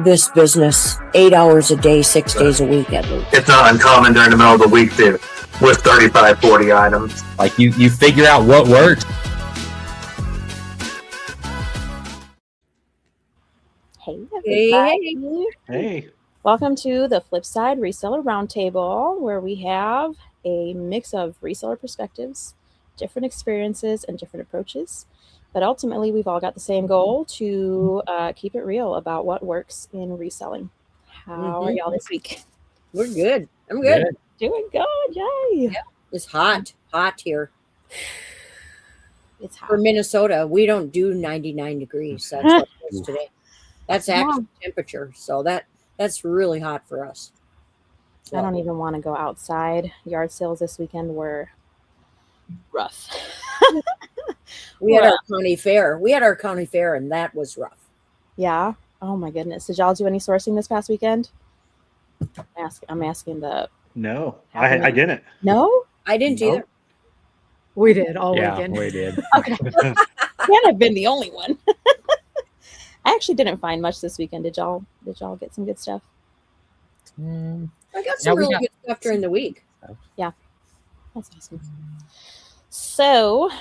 this business 8 hours a day, 6 days a week at least. It's not uncommon during the middle of the week to with 35, 40 items. Like you figure out what works. Hey, everybody. Hey. Welcome to the FlipSide Reseller Roundtable, where we have a mix of reseller perspectives, different experiences, and different approaches. But ultimately, we've all got the same goal to keep it real about what works in reselling. How are y'all this week? We're good. I'm good. Doing good. Yay. Yeah. It's hot here. It's hot. For Minnesota, we don't do 99 degrees. That's what it is today. That's actual temperature. So that's really hot for us. So. I don't even want to go outside. Yard sales this weekend were rough. We had our county fair. And that was rough. Yeah. Oh my goodness. Did y'all do any sourcing this past weekend? I'm asking the. No, I didn't. No, I didn't either. We did all weekend. We did. Okay. Can't have been the only one. I actually didn't find much this weekend. Did y'all get some good stuff? I got some really good stuff during the week. Yeah. That's awesome. So,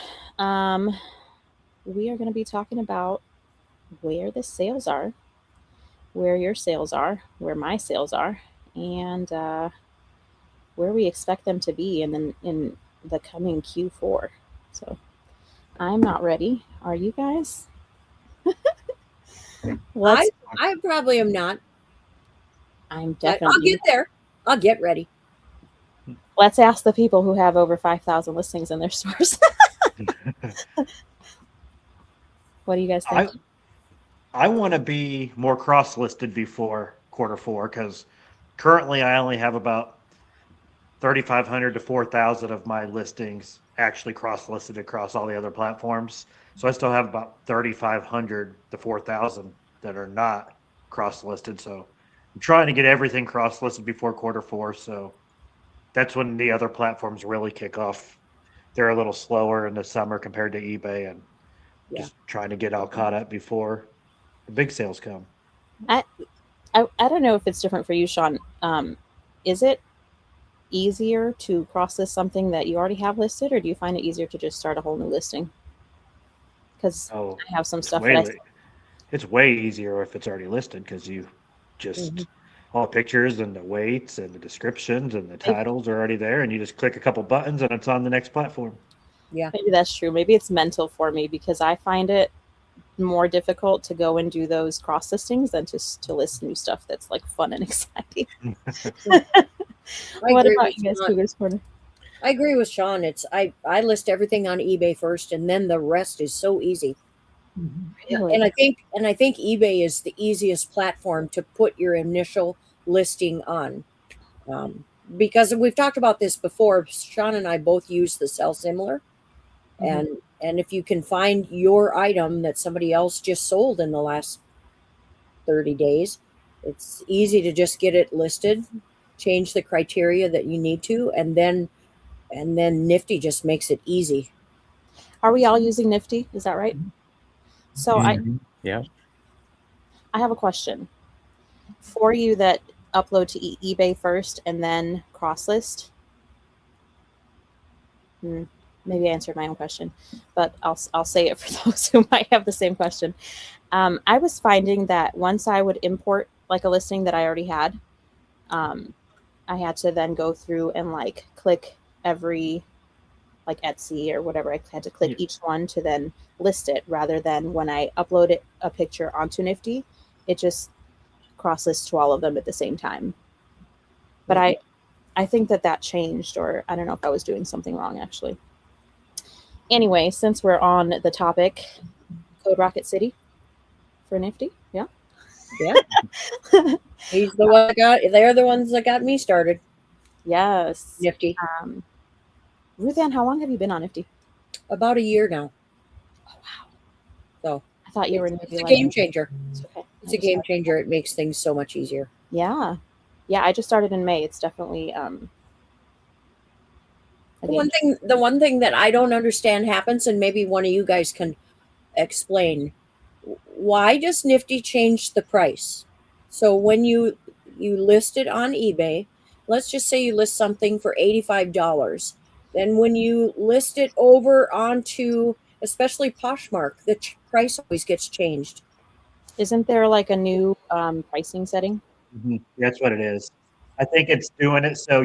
we are going to be talking about where the sales are, where your sales are, where my sales are, and where we expect them to be in the coming Q4. So, I'm not ready. Are you guys? I probably am not. I'm definitely. I'll get there. I'll get ready. Let's ask the people who have over 5,000 listings in their stores. What do you guys think? I want to be more cross-listed before Q4 because currently I only have about 3,500 to 4,000 of my listings actually cross-listed across all the other platforms. So I still have about 3,500 to 4,000 that are not cross-listed. So I'm trying to get everything cross-listed before Q4. So that's when the other platforms really kick off. They're a little slower in the summer compared to eBay, and just trying to get all caught up before the big sales come. I don't know if it's different for you, Sean. Is it easier to cross-list something that you already have listed, or do you find it easier to just start a whole new listing? Because I have some stuff it's way easier if it's already listed because you just all the pictures and the weights and the descriptions and the titles are already there, and you just click a couple buttons and it's on the next platform. Yeah, maybe that's true. Maybe it's mental for me because I find it more difficult to go and do those cross listings than just to list new stuff that's like fun and exciting. What about you guys, Cougars Corner? I agree with Sean. I list everything on eBay first, and then the rest is so easy. Really? And I think eBay is the easiest platform to put your initial listing on, because we've talked about this before. Sean and I both use the Sell Similar, and if you can find your item that somebody else just sold in the last 30 days, it's easy to just get it listed, change the criteria that you need to, and then Nifty just makes it easy. Are we all using Nifty? Is that right? So I have a question for you that upload to eBay first and then cross list. Maybe I answered my own question, but I'll say it for those who might have the same question. I was finding that once I would import like a listing that I already had, I had to then go through and like click every, like Etsy or whatever. I had to click each one to then list it, rather than when I upload a picture onto Nifty, it just cross lists to all of them at the same time. But I think that changed, or I don't know if I was doing something wrong actually. Anyway, since we're on the topic, Code Rocket City for Nifty. Yeah. He's the one they're the ones that got me started. Yes. Nifty. Ruthanne, how long have you been on Nifty? About a year now. Oh, wow. So I thought you were It's a game changer. It's okay. It's a game changer. It makes things so much easier. Yeah. Yeah, I just started in May. It's definitely the one thing that I don't understand happens, and maybe one of you guys can explain. why does Nifty change the price? So when you list it on eBay, let's just say you list something for $85. Then when you list it over onto, especially Poshmark, the price always gets changed. Isn't there like a new pricing setting? That's what it is. I think it's doing it so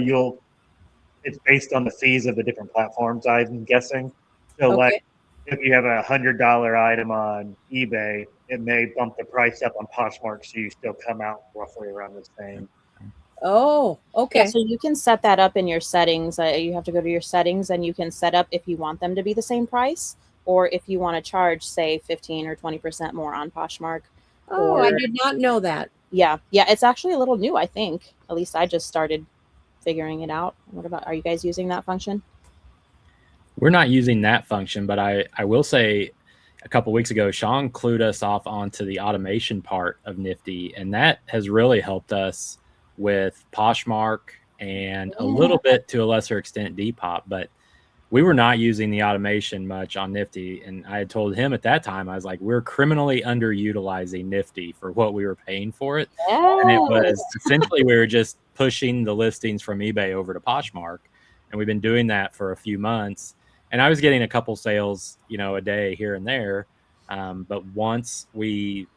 it's based on the fees of the different platforms, I'm guessing. So Okay. like if you have a $100 item on eBay, it may bump the price up on Poshmark, so you still come out roughly around the same. Oh, okay. Yeah, so you can set that up in your settings. You have to go to your settings and you can set up if you want them to be the same price or if you want to charge, say, 15 or 20% more on Poshmark. Oh, I did not know that. Yeah, it's actually a little new, I think. At least I just started figuring it out. Are you guys using that function? We're not using that function, but I will say a couple weeks ago, Sean clued us off onto the automation part of Nifty, and that has really helped us with Poshmark and a little bit to a lesser extent Depop, but we were not using the automation much on Nifty. And I had told him at that time, I was like, we're criminally underutilizing Nifty for what we were paying for it. Yeah. And it was essentially, we were just pushing the listings from eBay over to Poshmark. And we've been doing that for a few months. And I was getting a couple sales, a day here and there. But once we,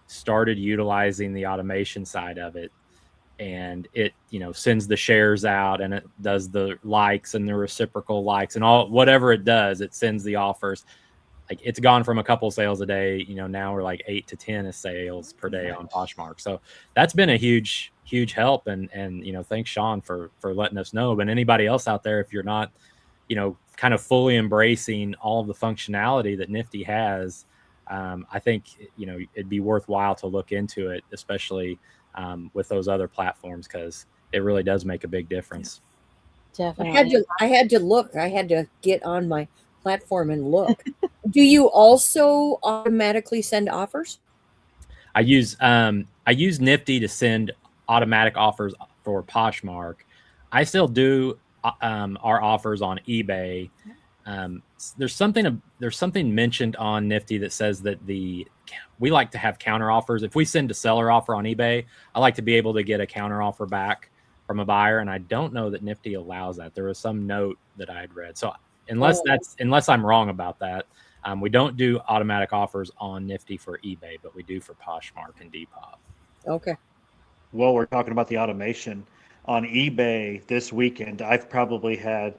started utilizing the automation side of it, and it sends the shares out and it does the likes and the reciprocal likes and all whatever it does, it sends the offers. Like it's gone from a couple sales a day, now we're like 8 to 10 sales per day on Poshmark. So that's been a huge help, and thanks Sean for letting us know. But anybody else out there, if you're not kind of fully embracing all of the functionality that Nifty has, I think it'd be worthwhile to look into it, especially with those other platforms, because it really does make a big difference. Definitely. I had to look. I had to get on my platform and look. Do you also automatically send offers? I use Nifty to send automatic offers for Poshmark. I still do our offers on eBay. There's something mentioned on Nifty that says that we like to have counter offers. If we send a seller offer on eBay, I like to be able to get a counter offer back from a buyer, and I don't know that Nifty allows that. There was some note that I had read. So unless I'm wrong about that, we don't do automatic offers on Nifty for eBay, but we do for Poshmark and Depop. Okay. Well, we're talking about the automation on eBay this weekend. I've probably had,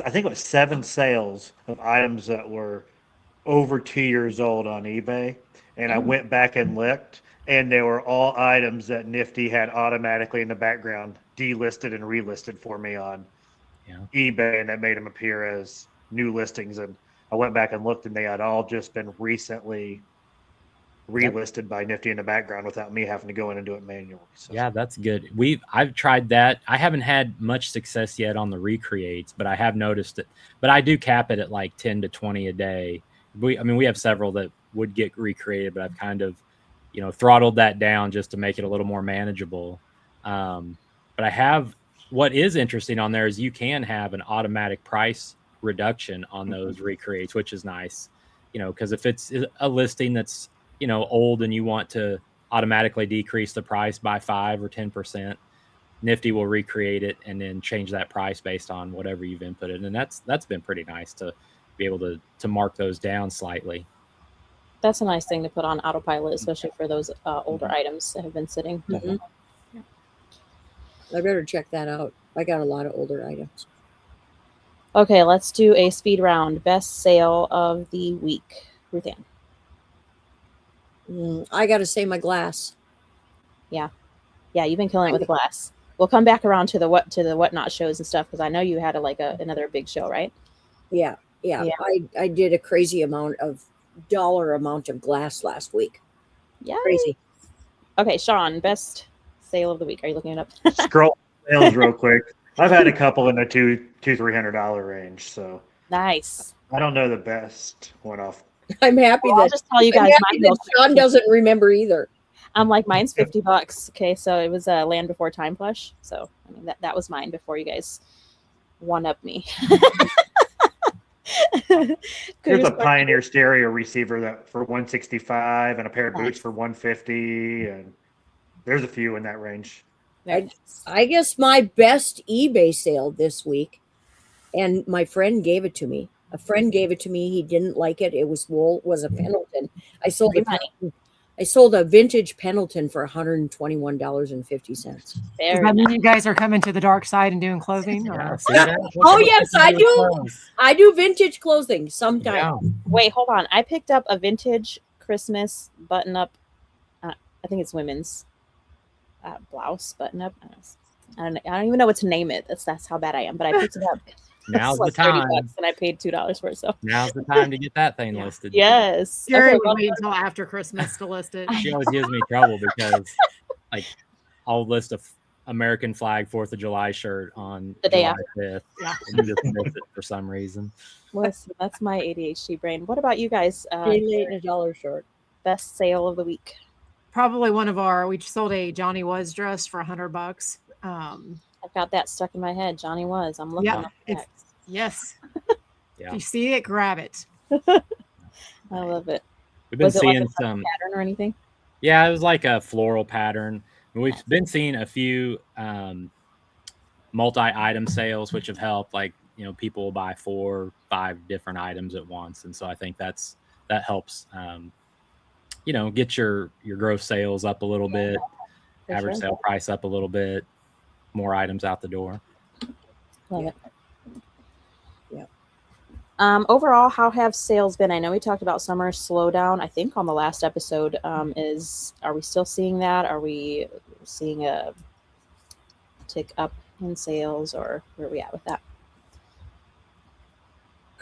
I think it was 7 sales of items that were over 2 years old on eBay. And I went back and looked, and they were all items that Nifty had automatically in the background delisted and relisted for me on eBay, and that made them appear as new listings. And I went back and looked, and they had all just been recently relisted by Nifty in the background without me having to go in and do it manually. So. Yeah, that's good. I've tried that. I haven't had much success yet on the recreates, but I have noticed it. But I do cap it at like 10 to 20 a day. We have several that would get recreated, but I've kind of, throttled that down just to make it a little more manageable. But what is interesting on there is you can have an automatic price reduction on those recreates, which is nice, because if it's a listing that's, old and you want to automatically decrease the price by 5 or 10%, Nifty will recreate it and then change that price based on whatever you've inputted. And that's been pretty nice to be able to mark those down slightly. That's a nice thing to put on autopilot, especially for those older items that have been sitting. Mm-hmm. Yeah. I better check that out. I got a lot of older items. Okay, let's do a speed round. Best sale of the week, Ruthanne. I got to say my glass. Yeah, you've been killing it with the glass. We'll come back around to the whatnot shows and stuff, because I know you had another big show, right? Yeah. I did a crazy dollar amount of glass last week. Yeah, crazy. Okay, Sean, best sale of the week. Are you looking it up? Scroll sales real quick. I've had a couple in the $200-$300 range, so nice. I don't know the best one off. I'm happy I'll just tell you guys. Sean doesn't remember either. I'm like, mine's $50. Okay, so it was a Land Before Time plush. So I mean that was mine before you guys one up me. There's Cougars a Corner- Pioneer stereo receiver that for 165 and a pair of boots Nice. for 150, and there's a few in that range. Very nice. I guess my best eBay sale this week, and my friend gave it to me. A friend gave it to me. He didn't like it. It was wool. Was a Pendleton. I sold Free a money. Pendleton. I sold a vintage Pendleton for $121.50. Does Very that mean nice. you guys are coming to the dark side and doing clothing? Yeah, Or? see that? Oh, yes, I do. Clothes. I do vintage clothing sometimes. Yeah. Wait, hold on. I picked up a vintage Christmas button-up. I think it's women's blouse button-up. I don't even know what to name it. That's how bad I am. But I picked it up. Now's It's the like time. $30 and I paid $2 for it. So Now's the time to get that thing Yeah. listed. yes. Jerry Okay, would wait until after Christmas to list it. She always gives me trouble because, like, I'll list a American flag 4th of July shirt on The day July after. 5th. Yeah. And you just miss it for some reason. listen, that's my ADHD brain. What about you guys? Day late and a dollar short. Best sale of the week. Probably we sold a Johnny Was dress for $100. I've got that stuck in my head. Johnny Was. I'm looking Yeah, up it's- next. Yes. Yeah. If you see it, grab it. I love it. We've been Was it like seeing a some. pattern or anything? Yeah, it was like a floral pattern. We've been seeing a few multi-item sales, which have helped. Like, people will buy 4 or 5 different items at once, and so I think that helps. Get your gross sales up a little bit, For average sure. sale price up a little bit, more items out the door. Love it. Yeah. Overall, how have sales been? I know we talked about summer slowdown, I think, on the last episode. Are we still seeing that? Are we seeing a tick up in sales, or where are we at with that?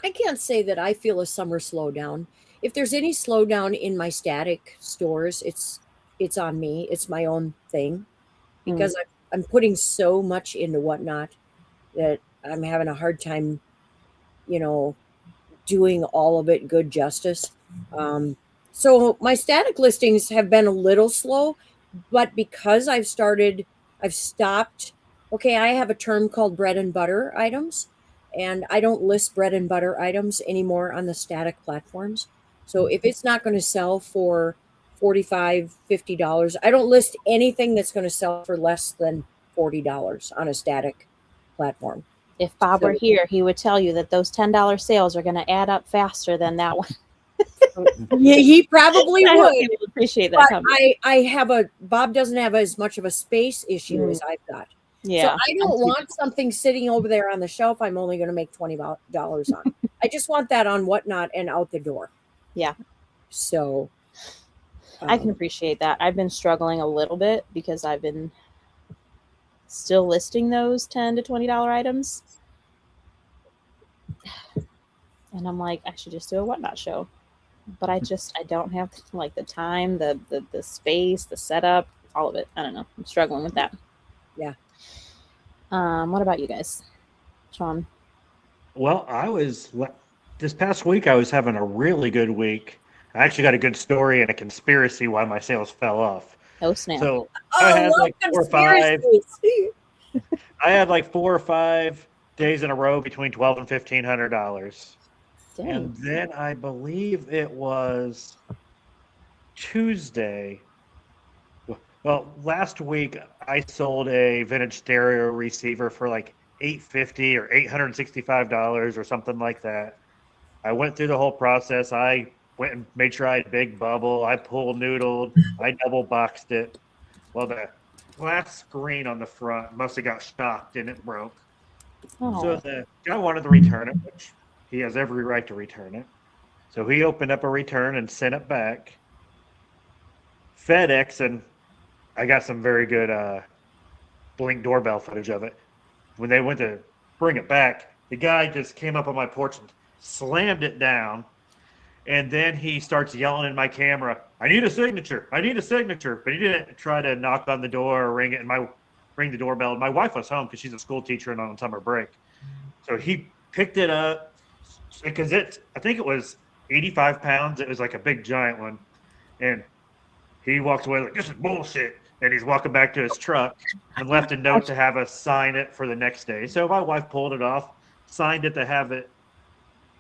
I can't say that I feel a summer slowdown. If there's any slowdown in my static stores, it's on me. It's my own thing because I'm putting so much into Whatnot that I'm having a hard time, doing all of it good justice. So my static listings have been a little slow, but because I've stopped. Okay, I have a term called bread and butter items, and I don't list bread and butter items anymore on the static platforms. So if it's not going to sell for $45, $50, I don't list anything that's going to sell for less than $40 on a static platform. If Bob were here, he would tell you that those $10 sales are going to add up faster than that one. Yeah, he probably I hope would. he would appreciate that. But Bob doesn't have as much of a space issue as I've got. Yeah. So I don't want something sitting over there on the shelf I'm only going to make $20 on. I just want that on Whatnot and out the door. Yeah. So I can appreciate that. I've been struggling a little bit because I've been still listing those $10 to $20 items. And I'm like, I should just do a Whatnot show. But I don't have like the time, the space, the setup, all of it. I don't know. I'm struggling with that. Yeah. What about you guys? Sean? Well, this past week, I was having a really good week. I actually got a good story and a conspiracy why my sales fell off. Oh, snap. So I had like 4 or 5. I had like 4 or 5 days in a row between $1,200 and $1,500. Dang. And then I believe it was Tuesday. Well, last week I sold a vintage stereo receiver for like $850 or $865 or something like that. I went through the whole process. I went and made sure I had big bubble. I pull noodled. I double boxed it. Well, the glass screen on the front must have got shocked and it broke. Oh. So the guy wanted to return it, which he has every right to return it. So he opened up a return and sent it back. FedEx, and I got some very good Blink doorbell footage of it. When they went to bring it back, the guy just came up on my porch and slammed it down. And then he starts yelling in my camera, I need a signature. I need a signature. But he didn't try to knock on the door or ring the doorbell. My wife was home because she's a school teacher and on summer break. So he picked it up because I think it was 85 pounds. It was like a big giant one. And he walks away like, this is bullshit. And he's walking back to his truck and left a note to have us sign it for the next day. So my wife pulled it off, signed it to have it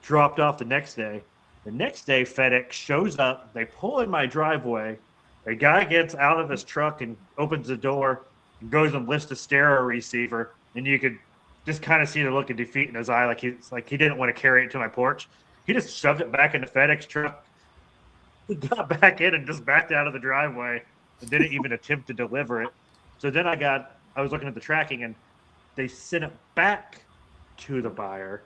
dropped off the next day. The next day, FedEx shows up. They pull in my driveway. A guy gets out of his truck and opens the door and goes and lifts a stereo receiver. And you could just kind of see the look of defeat in his eye, like he didn't want to carry it to my porch. He just shoved it back in the FedEx truck. He got back in and just backed out of the driveway and didn't even attempt to deliver it. So then I was looking at the tracking, and they sent it back to the buyer.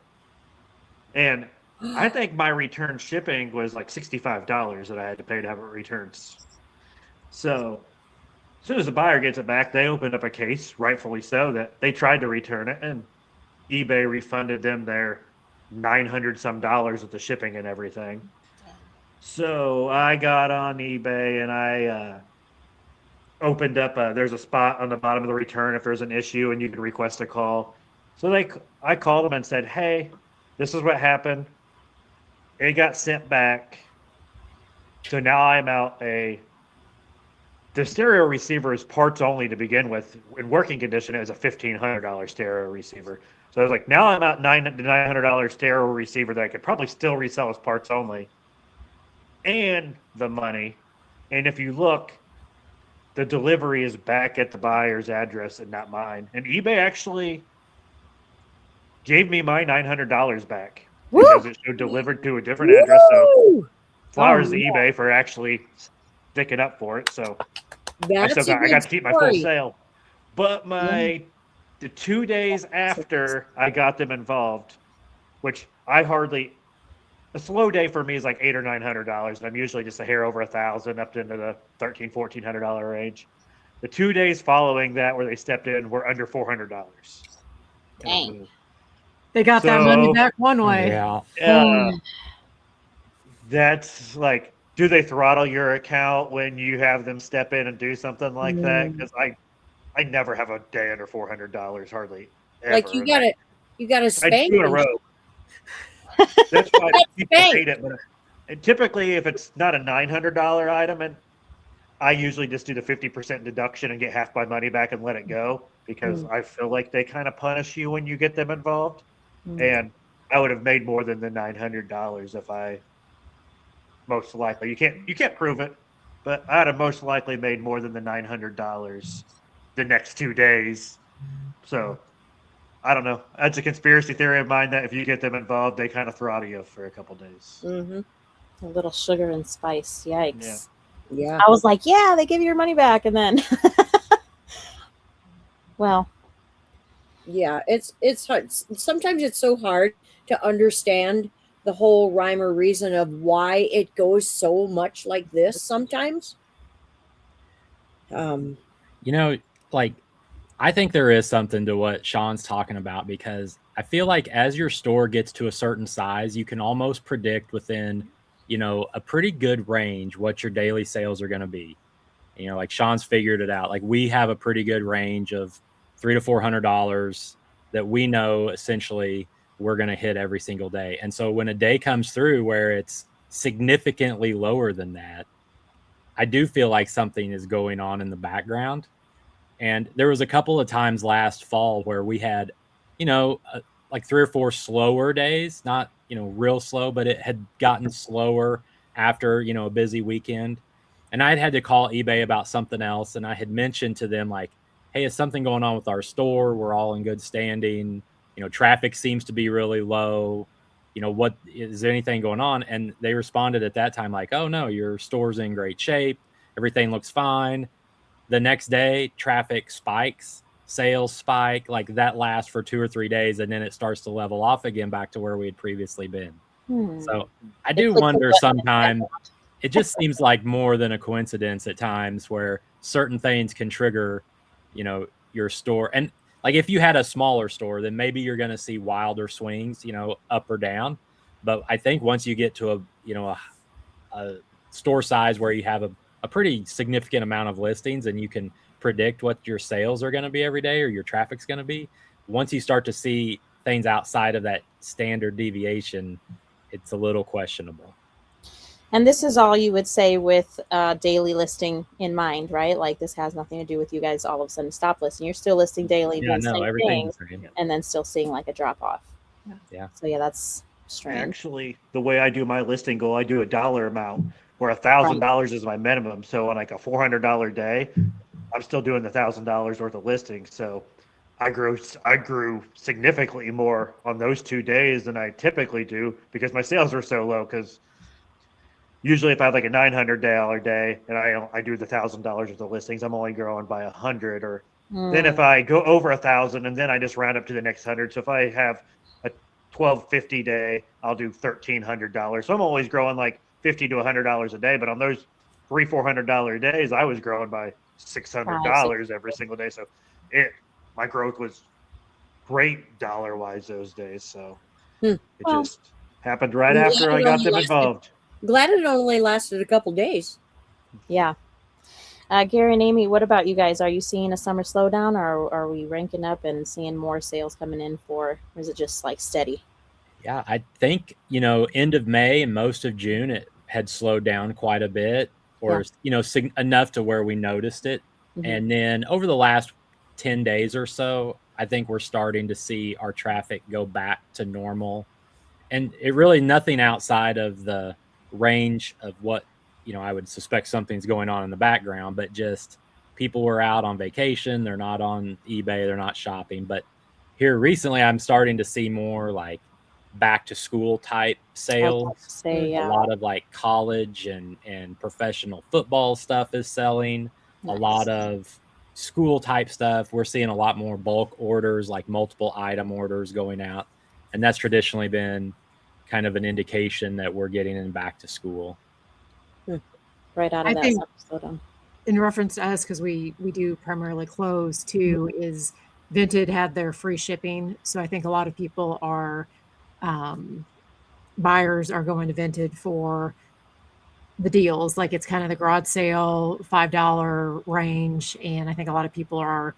And I think my return shipping was like $65 that I had to pay to have it returned. So as soon as the buyer gets it back, they opened up a case, rightfully so, that they tried to return it, and eBay refunded them their $900 some with the shipping and everything. So I got on eBay and I opened up there's a spot on the bottom of the return if there's an issue, and you can request a call. So I called them and said, hey, this is what happened. It got sent back. So now I'm out the stereo receiver is parts only to begin with. In working condition, it was a $1,500 stereo receiver. So I was like, now I'm out $900 stereo receiver that I could probably still resell as parts only. And the money. And if you look, the delivery is back at the buyer's address and not mine. And eBay actually gave me my $900 back. Woo! Because it showed delivered to a different address. So flowers to eBay for actually sticking up for it. So I got to keep my full sale. But the 2 days after I got them involved, which a slow day for me is like $800 or $900. And I'm usually just a hair over $1,000 up into the $1,300, $1,400 range. The 2 days following that where they stepped in were under $400. Dang. They got that money back one way. Yeah. That's like, do they throttle your account when you have them step in and do something like that? Because I never have a day under $400, hardly ever. Like you gotta spank. I do in a row. That's why people hate it. But typically, if it's not a $900 item, and I usually just do the 50% deduction and get half my money back and let it go, because I feel like they kind of punish you when you get them involved. And I would have made more than the $900 if I most likely, you can't prove it, but I'd have most likely made more than the $900 the next 2 days. So I don't know. That's a conspiracy theory of mine that if you get them involved, they kind of throttle you for a couple days. Mm-hmm. A little sugar and spice. Yikes. Yeah. I was like, yeah, they give you your money back. And then, well. Yeah, it's hard. Sometimes it's so hard to understand the whole rhyme or reason of why it goes so much like this sometimes. Like, I think there is something to what Sean's talking about, because I feel like as your store gets to a certain size, you can almost predict within, a pretty good range what your daily sales are going to be. Like Sean's figured it out. Like, we have a pretty good range of $300 to $400 that we know essentially we're going to hit every single day. And so when a day comes through where it's significantly lower than that, I do feel like something is going on in the background. And there was a couple of times last fall where we had, like 3 or 4 slower days, not, real slow, but it had gotten slower after, a busy weekend. And I'd had to call eBay about something else. And I had mentioned to them, like, hey, is something going on with our store? We're all in good standing. Traffic seems to be really low. What is there anything going on? And they responded at that time like, oh no, your store's in great shape. Everything looks fine. The next day, traffic spikes, sales spike, like that lasts for 2 or 3 days. And then it starts to level off again back to where we had previously been. So I do wonder sometimes, it just seems like more than a coincidence at times where certain things can trigger, your store. And like, if you had a smaller store, then maybe you're going to see wilder swings, up or down. But I think once you get to a store size where you have a pretty significant amount of listings and you can predict what your sales are going to be every day or your traffic's going to be, once you start to see things outside of that standard deviation, it's a little questionable. And this is all you would say with daily listing in mind, right? Like, this has nothing to do with you guys all of a sudden stop listing. You're still listing daily, doing the same things, and then still seeing like a drop off. Yeah. So yeah, that's strange. Actually, the way I do my listing goal, I do a dollar amount where $1,000 is my minimum. So on like a $400 day, I'm still doing the $1,000 worth of listings. So I grew significantly more on those 2 days than I typically do because my sales are so low. Because usually if I have like a $900 day and I do the $1,000 worth of listings, I'm only growing by 100. Or then if I go over 1,000 and then I just round up to the next 100. So if I have a 1250 day, I'll do $1,300. So I'm always growing like $50 to $100 a day. But on those $400 days, I was growing by $600 every single day. So my growth was great dollar wise those days. So it just happened right I'm after glad I it got only them lasted- involved. Glad it only lasted a couple days. Yeah. Gary and Amy, what about you guys? Are you seeing a summer slowdown, or are we ranking up and seeing more sales coming in or is it just like steady? Yeah, I think, end of May and most of June, it had slowed down quite a bit, or, enough to where we noticed it. Mhm. And then over the last 10 days or so, I think we're starting to see our traffic go back to normal. And it really nothing outside of the range of what, I would suspect something's going on in the background, but just people were out on vacation. They're not on eBay. They're not shopping. But here recently, I'm starting to see more like back to school type sales. A lot of like college and professional football stuff is selling. Nice. A lot of school type stuff. We're seeing a lot more bulk orders, like multiple item orders going out. And that's traditionally been kind of an indication that we're getting in back to school. Right out of that think slowdown. in reference to us, because we do primarily clothes too, is Vinted had their free shipping. So I think a lot of people are buyers are going to Vinted for the deals. Like it's kind of the garage sale, $5 range. And I think a lot of people are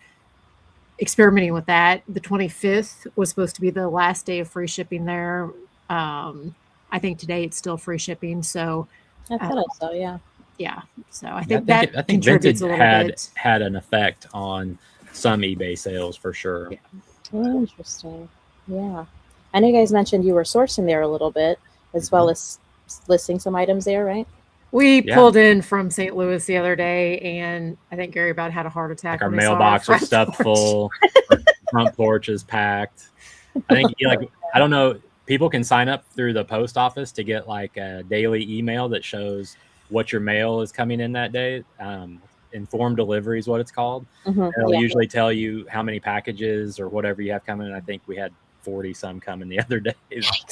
experimenting with that. The 25th was supposed to be the last day of free shipping there. I think today it's still free shipping. So I thought so, yeah. Yeah. So I Yeah, think I think contributes Vinted a little bit. had an effect on some eBay sales for sure. Yeah. Interesting. Yeah. I know you guys mentioned you were sourcing there a little bit as well as listing some items there, right? We Yeah. pulled in from St. Louis the other day, and I think Gary about had a heart attack. Like our when he saw mailbox was front stuffed porch. full, our front porch is packed. I think I don't know, people can sign up through the post office to get like a daily email that shows what your mail is coming in that day. Informed delivery is what it's called. It'll usually tell you how many packages or whatever you have coming. I think we had 40 some coming the other day.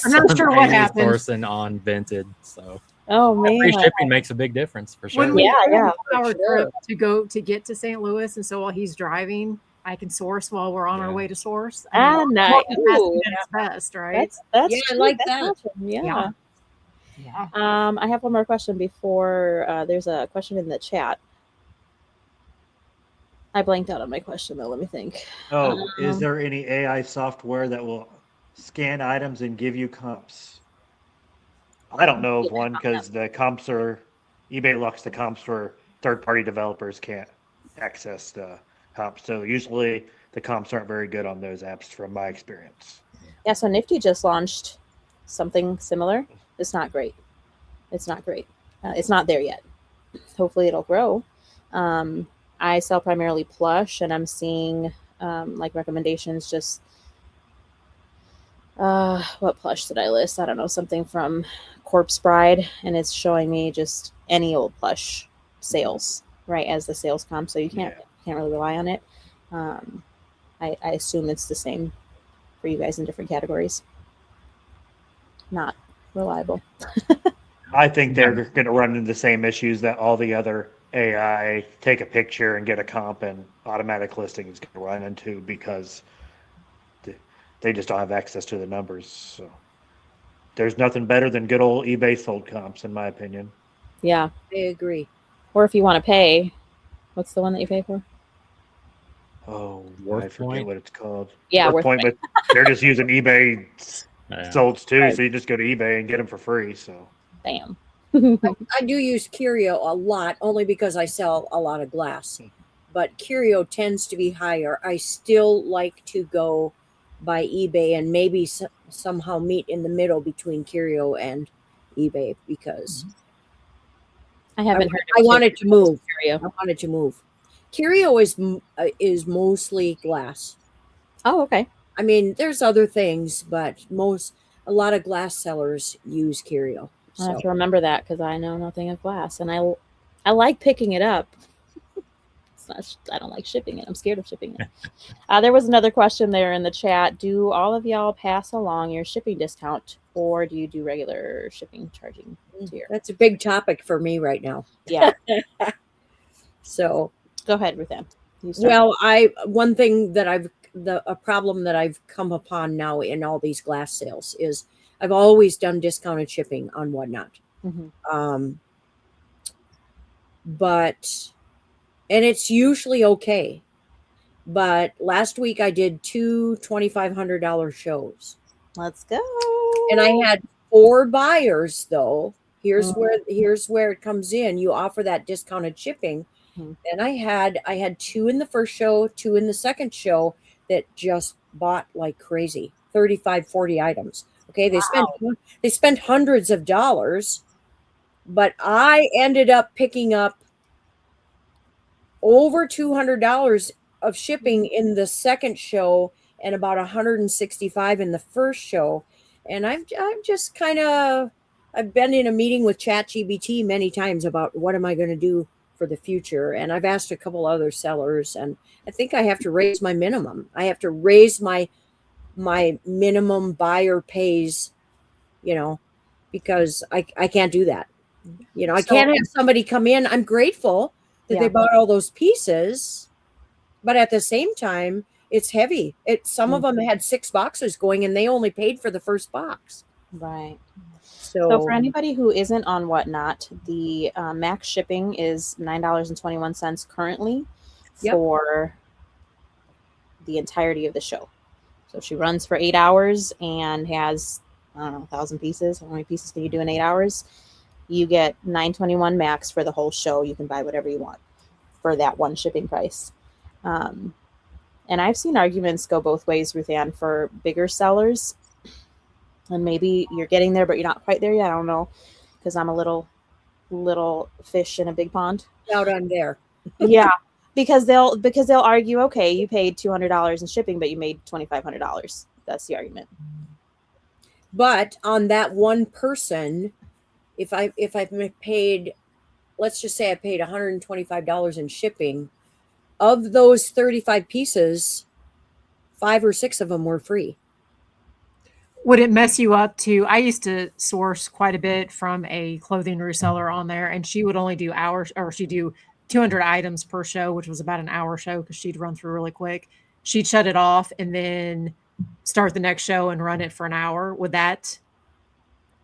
I'm not sure what happened. Sourcing on Vinted. So man, free shipping makes a big difference for sure. When we Yeah, our sure. trip to get to St. Louis, and so while he's driving, I can source while we're on our Yeah. way to source. nice. Ooh, That's best, right? That's Yeah, I true. like That's that. awesome. Yeah. Yeah. I have one more question before there's a question in the chat. I blanked out on my question though. Let me think. Oh, is there any AI software that will scan items and give you comps? I don't know of one because the comps are eBay locks the comps for third-party developers can't access the comps. So usually the comps aren't very good on those apps from my experience. Yeah, so Nifty just launched something similar. It's not great. It's not great. It's not there yet. Hopefully it'll grow. I sell primarily plush, and I'm seeing like recommendations just what plush did I list? I don't know, something from Corpse Bride, and it's showing me just any old plush sales, right, as the sales comp. So you can't really rely on it. I assume it's the same for you guys in different categories. Not reliable. I think they're going to run into the same issues that all the other AI take a picture and get a comp and automatic listing is going to run into because they just don't have access to the numbers. So there's nothing better than good old eBay sold comps, in my opinion. Yeah. I agree. Or if you want to pay, what's the one that you pay for? Oh, Worth I forget Point? what it's called. Yeah, Worth Point, but they're just using eBay Yeah. solds too. Right. So you just go to eBay and get them for free. So Damn. I do use Curio a lot only because I sell a lot of glass, but Curio tends to be higher. I still like to go by eBay and maybe somehow meet in the middle between Curio and eBay because I haven't heard. I wanted to move. Curio. I wanted to move. Curio is mostly glass. Oh, okay. I mean, there's other things, but a lot of glass sellers use Curio. I have So to remember that because I know nothing of glass, and I like picking it up. I don't like shipping it. I'm scared of shipping it. There was another question there in the chat. Do all of y'all pass along your shipping discount, or do you do regular shipping charging tier? that's a big topic for me right now. Yeah. So Go ahead, Ruthanne. well, one thing that a problem that I've come upon now in all these glass sales is I've always done discounted shipping on Whatnot. Mm-hmm. And it's usually okay. But last week I did 2 $2,500 shows. Let's go. And I had 4 buyers though. Here's where it comes in. You offer that discounted shipping. And I had 2 in the first show, 2 in the second show that just bought like crazy. 35, 40 items. Okay, they spent hundreds of dollars, but I ended up picking up over $200 of shipping in the second show and about $165 in the first show. And I'm just I've been in a meeting with ChatGPT many times about what am I going to do for the future. And I've asked a couple other sellers, and I think I have to raise my minimum. I have to raise my minimum buyer pays, because I can't do that. I can't have somebody come in. I'm grateful that they bought all those pieces, but at the same time, it's heavy. Some of them had 6 boxes going, and they only paid for the first box. Right. So for anybody who isn't on Whatnot, the max shipping is $9.21 currently for the entirety of the show. So she runs for 8 hours and has, 1,000 pieces. How many pieces can you do in 8 hours? You get $9.21 max for the whole show. You can buy whatever you want for that one shipping price. And I've seen arguments go both ways, Ruthanne, for bigger sellers. And maybe you're getting there, but you're not quite there yet. I don't know, because I'm a little fish in a big pond. Out on there. Yeah, because they'll argue, okay, you paid $200 in shipping, but you made $2,500. That's the argument. But on that one person, if I've paid, let's just say I paid $125 in shipping, of those 35 pieces, 5 or 6 of them were free. Would it mess you up too? I used to source quite a bit from a clothing reseller on there, and she would only do hours, or she'd do 200 items per show, which was about an hour show because she'd run through really quick. She'd shut it off and then start the next show and run it for an hour. Would that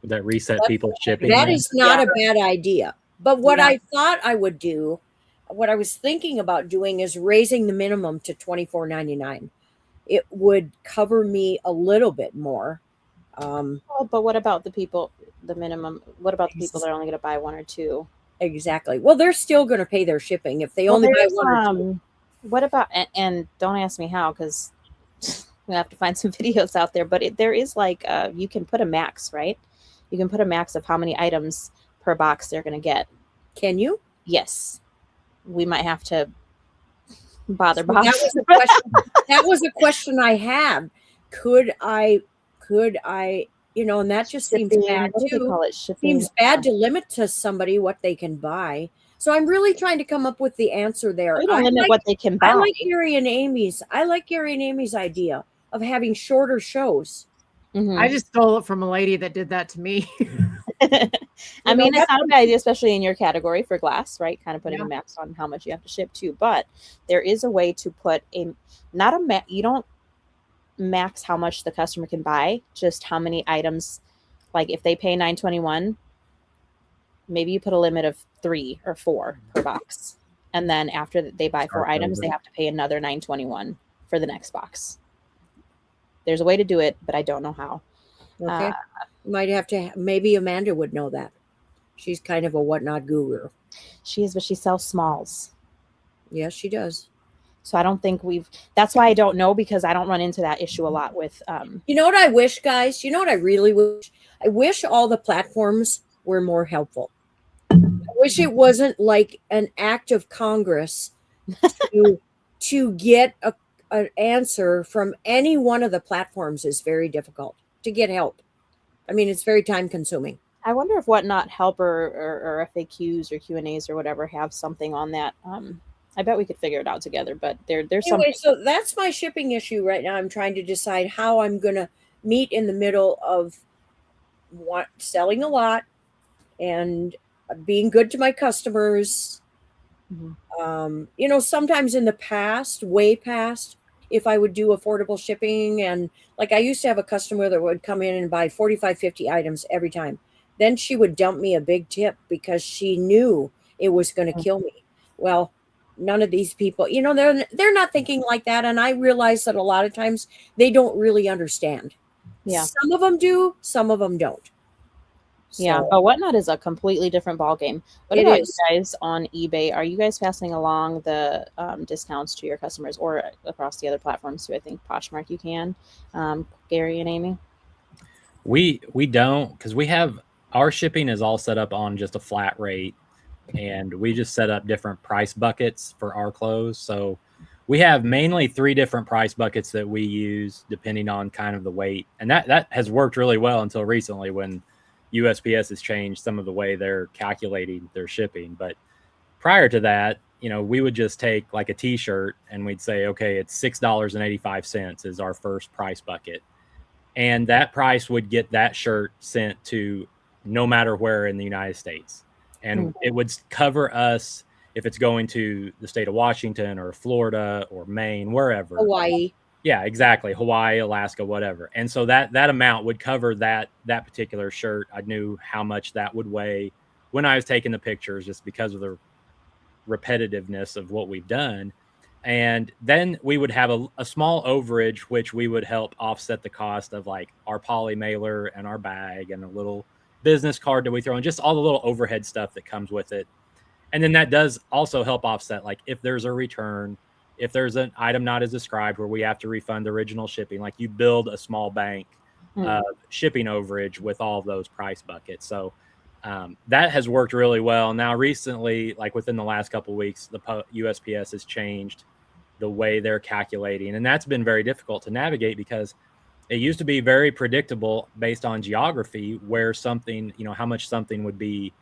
reset people's shipping? That is not a bad idea. But what I thought I would do, what I was thinking about doing, is raising the minimum to $24.99. It would cover me a little bit more. But what about the people, the minimum? What about the people that are only going to buy 1 or 2? Exactly. Well, they're still going to pay their shipping if they only buy 1 or 2. What about, and don't ask me how, because we have to find some videos out there, but there is like, you can put a max, right? You can put a max of how many items per box they're going to get. Can you? Yes. We might have to bother. That was a question. That was a question I had. Could I, and that just seems bad too. Seems bad to limit to somebody what they can buy. So I'm really trying to come up with the answer there. We don't limit what they can buy. I like Gary and Amy's idea of having shorter shows. Mm-hmm. I just stole it from a lady that did that to me. I mean, it's not a bad idea, especially in your category for glass, right? Kind of putting a max on how much you have to ship to. But there is a way to put you don't max how much the customer can buy, just how many items. Like if they pay $9.21, maybe you put a limit of 3 or 4 per box. And then after they buy 4 items, they have to pay another $9.21 for the next box. There's a way to do it, but I don't know how. Okay. Might have to, maybe Amanda would know that. She's kind of a Whatnot guru. She is, but she sells smalls. Yes, she does. So I don't think that's why I don't know, because I don't run into that issue a lot with, You know what I wish, guys? You know what I really wish? I wish all the platforms were more helpful. I wish it wasn't like an act of Congress to get an answer from any one of the platforms is very difficult to get help. I mean, it's very time consuming. I wonder if Whatnot help or FAQs or Q&As or whatever have something on that. I bet we could figure it out together, but there's Anyway, something. so that's my shipping issue right now. I'm trying to decide how I'm going to meet in the middle of selling a lot and being good to my customers. You know, sometimes in the past, way past, if I would do affordable shipping, and like I used to have a customer that would come in and buy 45, 50 items every time. Then she would dump me a big tip because she knew it was going to kill me. Well, none of these people, you know, they're not thinking like that. And I realize that a lot of times they don't really understand. Yeah. Some of them do, some of them don't. Yeah, So, but Whatnot is a completely different ballgame. What It about is. you guys on eBay? Are you guys passing along the discounts to your customers, or across the other platforms too? I think Poshmark you can. Gary and Amy? We don't, because we have our shipping is all set up on just a flat rate, and we just set up different price buckets for our clothes. So we have mainly 3 different price buckets that we use depending on kind of the weight, and that has worked really well until recently when USPS has changed some of the way they're calculating their shipping. But prior to that, you know, we would just take like a t-shirt and we'd say, okay, it's $6.85 is our first price bucket. And that price would get that shirt sent to no matter where in the United States. And it would cover us if it's going to the state of Washington or Florida or Maine, wherever. Hawaii. Yeah, exactly. Hawaii, Alaska, whatever. And so that amount would cover that particular shirt. I knew how much that would weigh when I was taking the pictures, just because of the repetitiveness of what we've done. And then we would have a small overage, which we would help offset the cost of like our poly mailer and our bag and a little business card that we throw in, just all the little overhead stuff that comes with it. And then that does also help offset, like if there's a return, if there's an item not as described where we have to refund the original shipping, like you build a small bank of shipping overage with all of those price buckets. So that has worked really well. Now, recently, like within the last couple of weeks, the USPS has changed the way they're calculating. And that's been very difficult to navigate because it used to be very predictable based on geography where something, you know, how much something would be,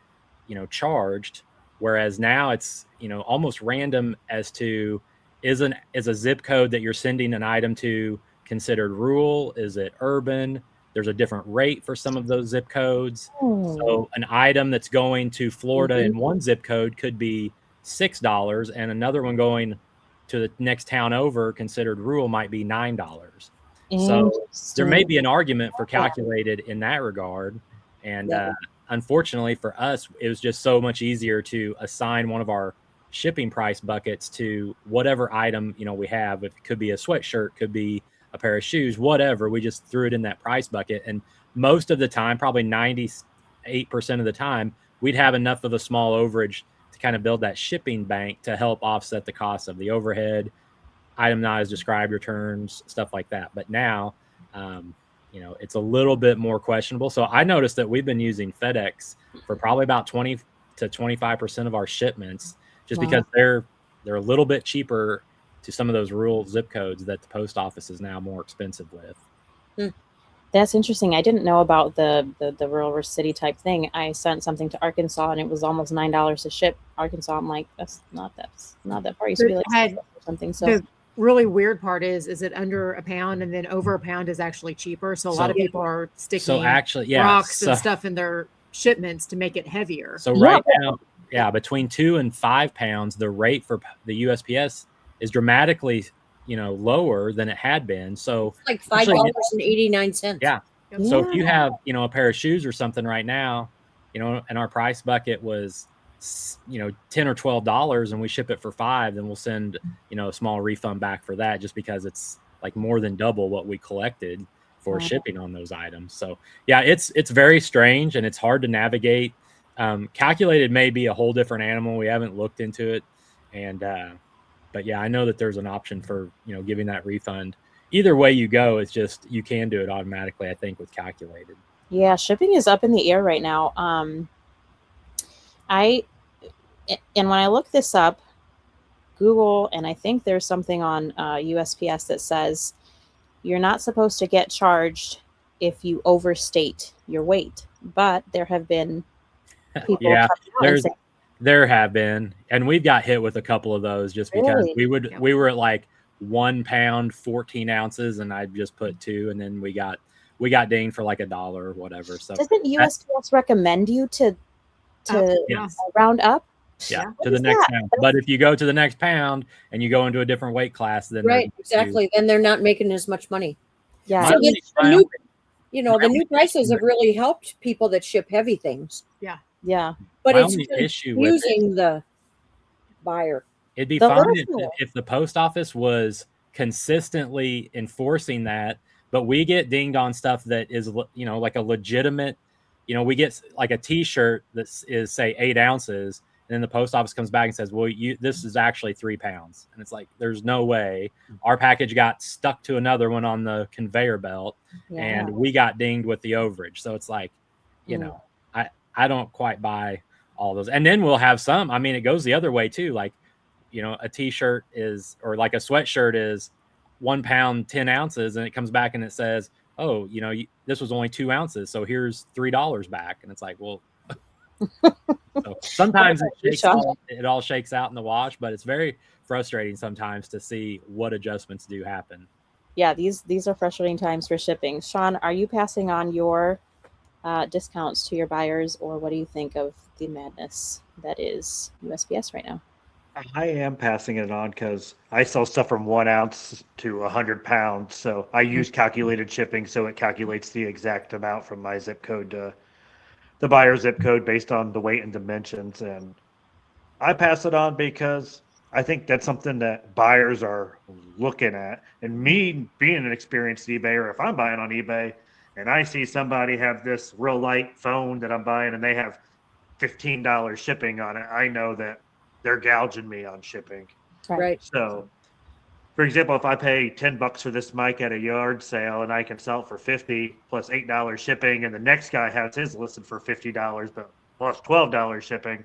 you know, charged. Whereas now it's, you know, almost random as to is a zip code that you're sending an item to considered rural? Is it urban? There's a different rate for some of those zip codes. So an item that's going to Florida in one zip code could be $6, and another one going to the next town over considered rural might be $9. So there may be an argument for calculated in that regard. And unfortunately for us, it was just so much easier to assign one of our shipping price buckets to whatever item, you know, we have. If it could be a sweatshirt, could be a pair of shoes, whatever, we just threw it in that price bucket. And most of the time, probably 98% of the time, we'd have enough of a small overage to kind of build that shipping bank to help offset the cost of the overhead, item not as described returns, stuff like that. But now, you know, it's a little bit more questionable. So I noticed that we've been using FedEx for probably about 20 to 25% of our shipments, just because they're a little bit cheaper to some of those rural zip codes that the post office is now more expensive with. That's interesting. I didn't know about the rural versus city type thing. I sent something to Arkansas and it was almost $9 to ship. Arkansas, I'm like, that's not that far. It used to be like $6 or something. So the really weird part is it under a pound, and then over a pound is actually cheaper. So a lot of people are sticking rocks and stuff in their shipments to make it heavier. So right now, between 2 and 5 pounds, the rate for the USPS is dramatically, you know, lower than it had been. So it's like $5.89. Yeah. So if you have, you know, a pair of shoes or something right now, you know, and our price bucket was, you know, $10 or $12 and we ship it for $5, then we'll send, you know, a small refund back for that, just because it's like more than double what we collected for shipping on those items. So yeah, it's very strange and it's hard to navigate. Calculated may be a whole different animal. We haven't looked into it. And But yeah, I know that there's an option for, giving that refund. Either way you go, it's just you can do it automatically, I think, with calculated. Yeah, shipping is up in the air right now. And when I look this up, Google, and I think there's something on USPS that says you're not supposed to get charged if you overstate your weight. But there have been people Yeah, coming out and saying, there have been, and we've got hit with a couple of those just because Really? we were at like 1 pound, 14 ounces, and I just put 2, and then we got dinged for like $1 or whatever. So doesn't USPS recommend you to Yes. round up? yeah, What to the is next that? pound. But if you go to the next pound and you go into a different weight class, then Right, exactly. Then they're not making as much money. Yeah. So the new, my the new prices have really helped people that ship heavy things. Yeah. But My it's only issue with confusing the buyer. It'd be The fine little if the post office was consistently enforcing that, but we get dinged on stuff that is, like a legitimate, we get like a t-shirt that is say 8 ounces, and then the post office comes back and says, well, this is actually 3 pounds. And it's like, there's no way. Our package got stuck to another one on the conveyor belt, and we got dinged with the overage. So it's like, I don't quite buy all those. And then we'll have some, it goes the other way too. Like, a t-shirt is, or like a sweatshirt is 1 pound, 10 ounces. And it comes back and it says, oh, this was only 2 ounces. So here's $3 back. And it's like, well, so sometimes it all shakes out in the wash, but it's very frustrating sometimes to see what adjustments do happen. Yeah, these are frustrating times for shipping. Sean, are you passing on your discounts to your buyers, or what do you think of the madness that is USPS right now? I am passing it on because I sell stuff from 1 ounce to 100 pounds. So I use calculated shipping, so it calculates the exact amount from my zip code to the buyer's zip code based on the weight and dimensions. And I pass it on because I think that's something that buyers are looking at. And me being an experienced eBayer, if I'm buying on eBay and I see somebody have this real light phone that I'm buying and they have $15 shipping on it, I know that they're gouging me on shipping. Right. So, for example, if I pay $10 for this mic at a yard sale and I can sell it for $50 plus $8 shipping, and the next guy has his listed for $50 but plus $12 shipping,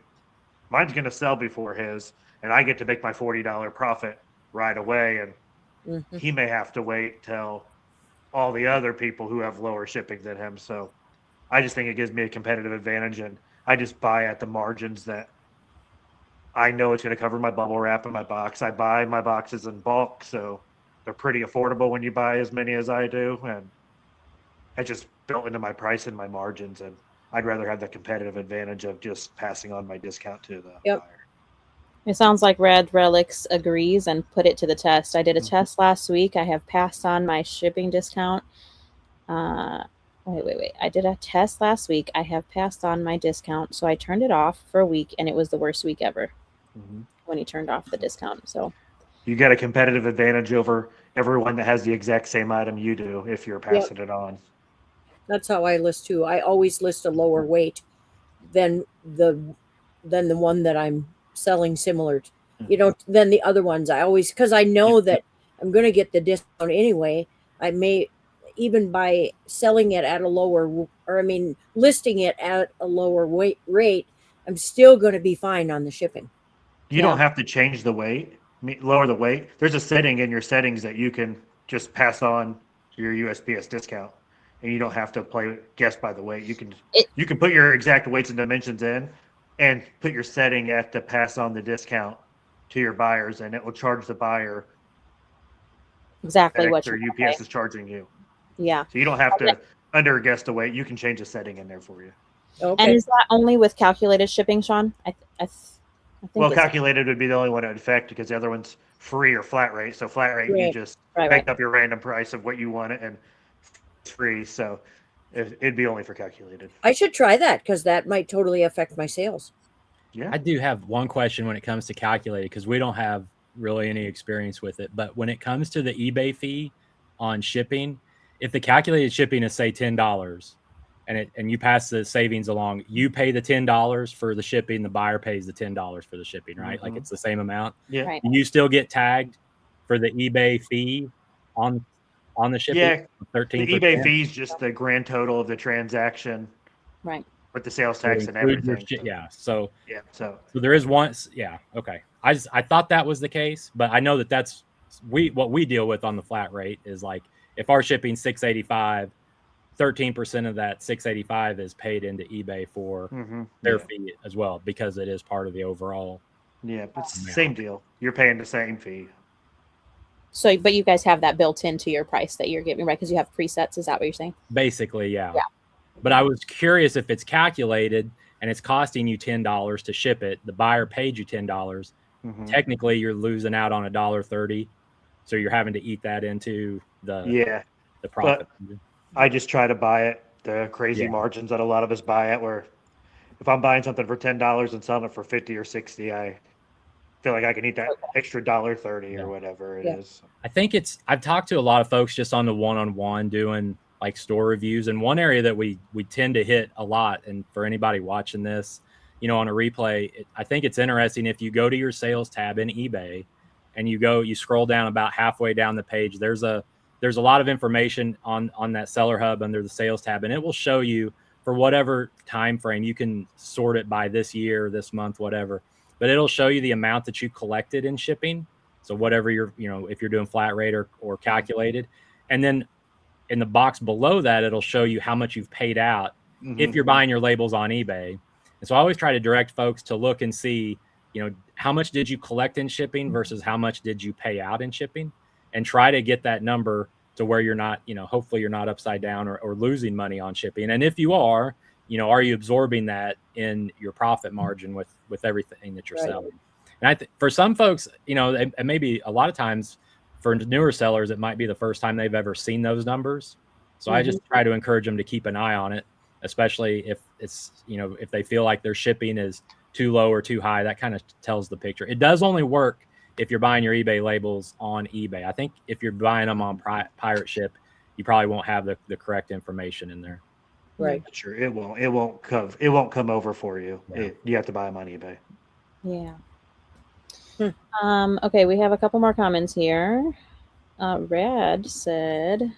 mine's going to sell before his, and I get to make my $40 profit right away. And he may have to wait till all the other people who have lower shipping than him. So I just think it gives me a competitive advantage, and I just buy at the margins that I know it's going to cover my bubble wrap in my box. I buy my boxes in bulk, so they're pretty affordable when you buy as many as I do. And I just built into my price and my margins, and I'd rather have the competitive advantage of just passing on my discount to the buyer. It sounds like Red Relics agrees and put it to the test. I did a test last week. I have passed on my shipping discount. Wait. I did a test last week. I have passed on my discount. So I turned it off for a week, and it was the worst week ever when he turned off the discount. So you got a competitive advantage over everyone that has the exact same item you do if you're passing it on. That's how I list too. I always list a lower weight than the one that I'm selling similar to, than the other ones. I always, because I know that I'm going to get the discount anyway. I may, even by selling it at a lower, listing it at a lower weight rate, I'm still going to be fine on the shipping. You don't have to change the weight, lower the weight. There's a setting in your settings that you can just pass on your USPS discount, and you don't have to guess by the weight. You can put your exact weights and dimensions in and put your setting at to pass on the discount to your buyers, and it will charge the buyer exactly what your UPS is charging you. Yeah. So you don't have to under guess the weight. You can change a setting in there for you. Okay. And is that only with calculated shipping, Sean? I think calculated would be the only one in effect because the other one's free or flat rate. So flat rate, you just make up your random price of what you want it, and it's free. So it'd be only for calculated. I should try that because that might totally affect my sales. Yeah. I do have one question when it comes to calculated because we don't have really any experience with it. But when it comes to the eBay fee on shipping, if the calculated shipping is say $10, and you pass the savings along, you pay the $10 for the shipping, the buyer pays the $10 for the shipping, right? Like it's the same amount. Yeah. Right. You still get tagged for the eBay fee on the shipping. Yeah. 13%. The eBay fee is just the grand total of the transaction Right. with the sales So it tax and includes your everything. yeah. So Yeah. So there is one. Yeah. Okay. I thought that was the case, but I know that's what we deal with on the flat rate is like if our shipping's $685, 13% of that $685 is paid into eBay for their fee as well because it is part of the overall. Yeah, it's the same deal. You're paying the same fee. So, but you guys have that built into your price that you're giving, right? Because you have presets. Is that what you're saying? Basically, yeah. Yeah. But I was curious if it's calculated and it's costing you $10 to ship it. The buyer paid you $10. Technically, you're losing out on $1.30, so you're having to eat that into the profit. But I just try to buy it the crazy margins that a lot of us buy at. Where if I'm buying something for $10 and selling it for 50 or 60, I feel like I can eat that extra $1.30 or whatever it is. I think I've talked to a lot of folks just on the one-on-one doing like store reviews, and one area that we tend to hit a lot. And for anybody watching this, on a replay, I think it's interesting if you go to your sales tab in eBay and you scroll down about halfway down the page, there's a lot of information on that seller hub under the sales tab, and it will show you for whatever time frame. You can sort it by this year, this month, whatever, but it'll show you the amount that you collected in shipping. So whatever if you're doing flat rate or calculated, and then in the box below that, it'll show you how much you've paid out if you're buying your labels on eBay. And so I always try to direct folks to look and see, how much did you collect in shipping versus how much did you pay out in shipping, and try to get that number to where you're not, hopefully you're not upside down or losing money on shipping. And if you are you absorbing that in your profit margin with everything that you're selling? And I think for some folks, and maybe a lot of times for newer sellers, it might be the first time they've ever seen those numbers. So I just try to encourage them to keep an eye on it, especially if it's, if they feel like their shipping is too low or too high. That kind of tells the picture. It does only work if you're buying your eBay labels on eBay. I think if you're buying them on Pirate Ship, you probably won't have the correct information in there. Right. Sure. It won't come over for you. Yeah. You have to buy them on eBay. Yeah. Okay, we have a couple more comments here. Rad said,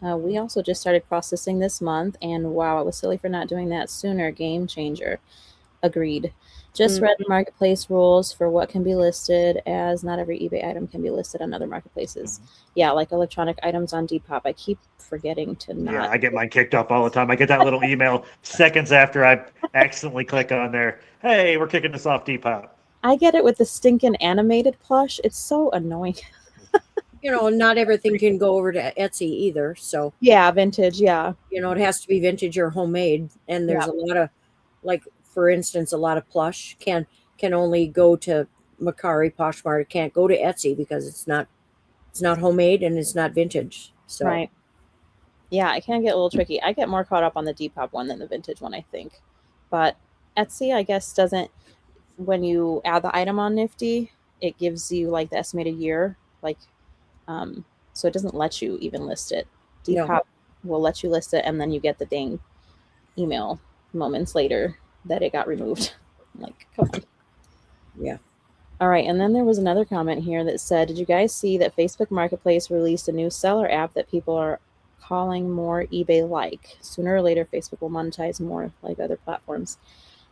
we also just started processing this month, and wow, it was silly for not doing that sooner. Game changer. Agreed. Just read the marketplace rules for what can be listed, as not every eBay item can be listed on other marketplaces. Yeah, like electronic items on Depop. I keep forgetting to not. Yeah, I get mine kicked off all the time. I get that little email seconds after I accidentally click on there. Hey, we're kicking this off Depop. I get it with the stinking animated plush. It's so annoying. Not everything can go over to Etsy either. So yeah, vintage. Yeah. It has to be vintage or homemade. And there's a lot of, like, for instance, a lot of plush can only go to Mercari, Poshmark. It can't go to Etsy because it's not homemade and it's not vintage. So right. Yeah, it can get a little tricky. I get more caught up on the Depop one than the vintage one, I think. But Etsy, I guess, doesn't. When you add the item on Nifty, it gives you like the estimated year, so it doesn't let you even list it. Depop will let you list it, and then you get the dang email moments later that it got removed. Like, come on. Yeah. All right, and then there was another comment here that said, did you guys see that Facebook Marketplace released a new seller app that people are calling more eBay-like? Sooner or later, Facebook will monetize more like other platforms.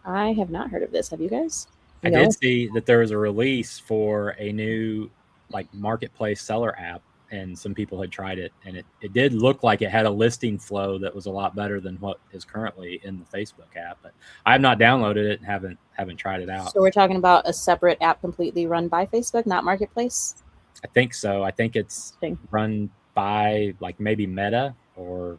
I have not heard of this. Have you guys? I did see that there was a release for a new marketplace seller app, and some people had tried it, and it did look like it had a listing flow that was a lot better than what is currently in the Facebook app. But I have not downloaded it and haven't tried it out. So we're talking about a separate app completely run by Facebook, not Marketplace? I think so. I think it's run by maybe Meta, or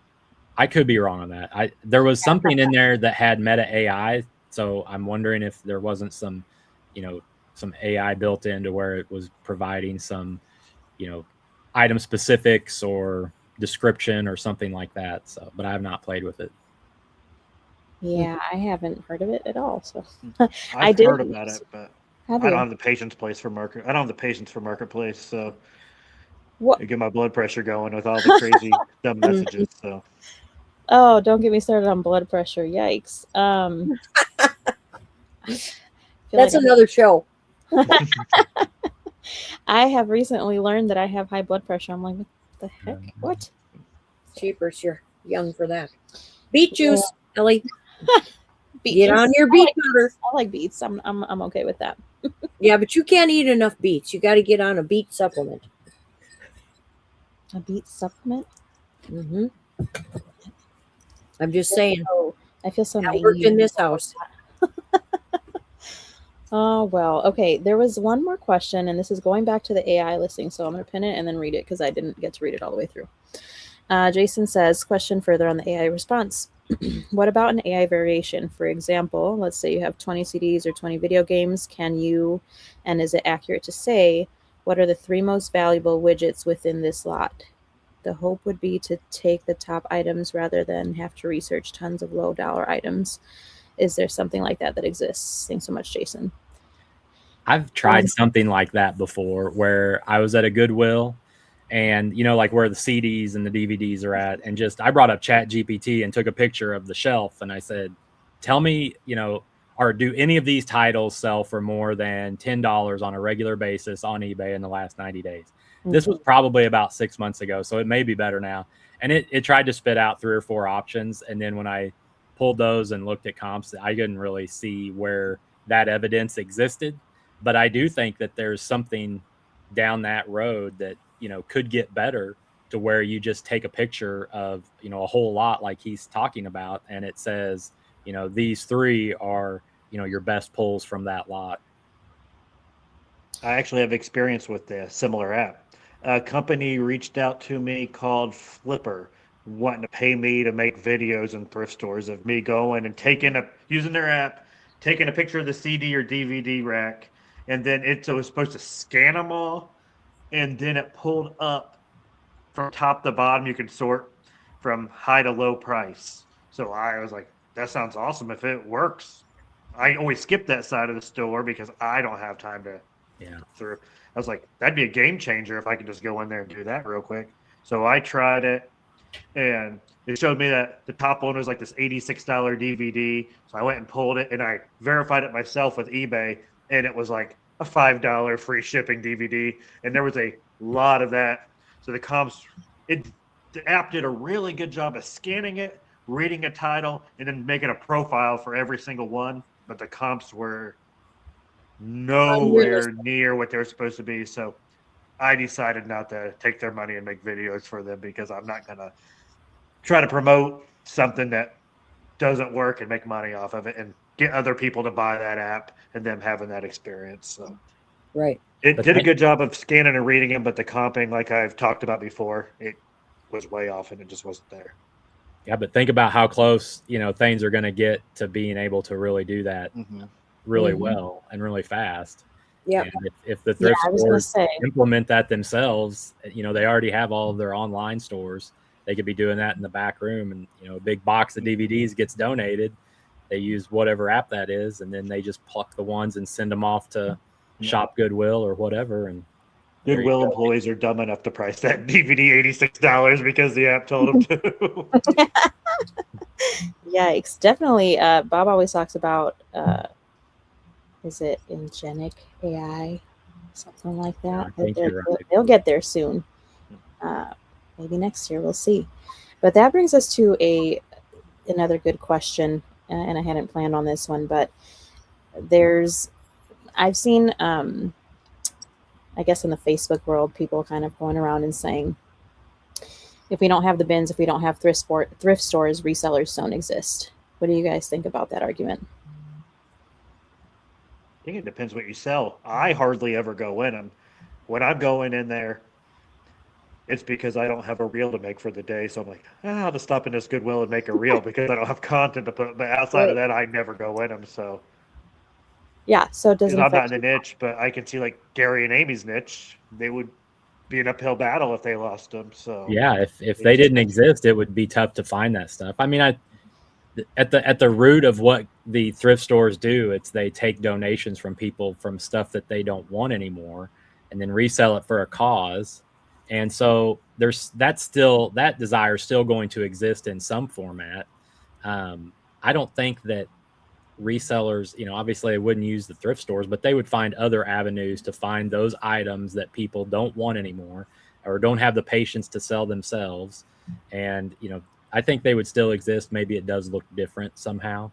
I could be wrong on that. There was something in there that had Meta AI. So I'm wondering if there wasn't some AI built into where it was providing some, item specifics or description or something like that. So, but I have not played with it. Yeah, I haven't heard of it at all. So I've heard about it, but I don't have the patience for Marketplace. So I get my blood pressure going with all the crazy dumb messages. So Oh, don't get me started on blood pressure. Yikes. That's another show. I have recently learned that I have high blood pressure. I'm like, what the heck? What? Cheapers, you're young for that. Beet juice, Ellie. Beet Get juice? on your beet powder. I like beets. I'm okay with that. Yeah, but you can't eat enough beets. You got to get on a beet supplement. A beet supplement? Mm-hmm. I'm just saying. I feel so That naive. worked in this house. Oh, well. Okay, there was one more question, and this is going back to the AI listing, so I'm going to pin it and then read it because I didn't get to read it all the way through. Jason says, question further on the AI response. What about an AI variation? For example, let's say you have 20 CDs or 20 video games. Can you, and is it accurate to say, what are the 3 most valuable widgets within this lot? The hope would be to take the top items rather than have to research tons of low dollar items. Is there something like that that exists? Thanks so much, Jason. I've tried something like that before where I was at a Goodwill and, you know, like where the CDs and the DVDs are at. And just, I brought up Chat GPT and took a picture of the shelf. And I said, tell me, you know, or do any of these titles sell for more than $10 on a regular basis on eBay in the last 90 days? Mm-hmm. This was probably about 6 months ago, so it may be better now. And it tried to spit out 3 or 4 options. And then when I pulled those and looked at comps, I couldn't really see where that evidence existed. But I do think that there's something down that road that, you know, could get better to where you just take a picture of, you know, a whole lot like he's talking about. And it says, you know, these 3 are, you know, your best pulls from that lot. I actually have experience with a similar app. A company reached out to me called Flipper, wanting to pay me to make videos in thrift stores of me going and using their app, taking a picture of the CD or DVD rack, and then it was supposed to scan them all, and then it pulled up from top to bottom. You could sort from high to low price. So I was like, that sounds awesome if it works. I always skip that side of the store because I don't have time to through. I was like, that'd be a game changer if I could just go in there and do that real quick. So I tried it, and it showed me that the top one was like this $86 DVD. So I went and pulled it, and I verified it myself with eBay, and it was like a $5 free shipping DVD, and there was a lot of that. So the app did a really good job of scanning it, reading a title, and then making a profile for every single one. But the comps were nowhere near what they're supposed to be. So I decided not to take their money and make videos for them because I'm not going to try to promote something that doesn't work and make money off of it and get other people to buy that app and them having that experience. So right. It did a good job of scanning and reading them, but the comping, like I've talked about before, it was way off and it just wasn't there. Yeah, but think about how close, you know, things are going to get to being able to really do that really well and really fast. Yeah. If the thrift stores implement that themselves, you know, they already have all of their online stores. They could be doing that in the back room, and, you know, a big box of DVDs gets donated. They use whatever app that is, and then they just pluck the ones and send them off to Shop Goodwill or whatever. And Goodwill employees are dumb enough to price that DVD $86 because the app told them to. Yikes. Definitely. Bob always talks about, is it Ingenic AI? Something like that. I think you're right. They'll get there soon. Maybe next year. We'll see. But that brings us to another good question. And I hadn't planned on this one, but I've seen, I guess in the Facebook world, people kind of going around and saying, if we don't have the bins, if we don't have thrift stores, resellers don't exist. What do you guys think about that argument? I think it depends what you sell. I hardly ever go in them. When I'm going in there, it's because I don't have a reel to make for the day. So I'm like, I'll just stop in this Goodwill and make a reel because I don't have content to put. But outside of that, I never go in them. So yeah, so it doesn't. I'm not in the niche, but I can see like Gary and Amy's niche. They would be an uphill battle if they lost them. So yeah, if they didn't exist, it would be tough to find that stuff. I mean, at the root of what the thrift stores do, it's they take donations from people from stuff that they don't want anymore, and then resell it for a cause. And so that desire is still going to exist in some format. I don't think that resellers, obviously they wouldn't use the thrift stores, but they would find other avenues to find those items that people don't want anymore or don't have the patience to sell themselves. And, I think they would still exist. Maybe it does look different somehow,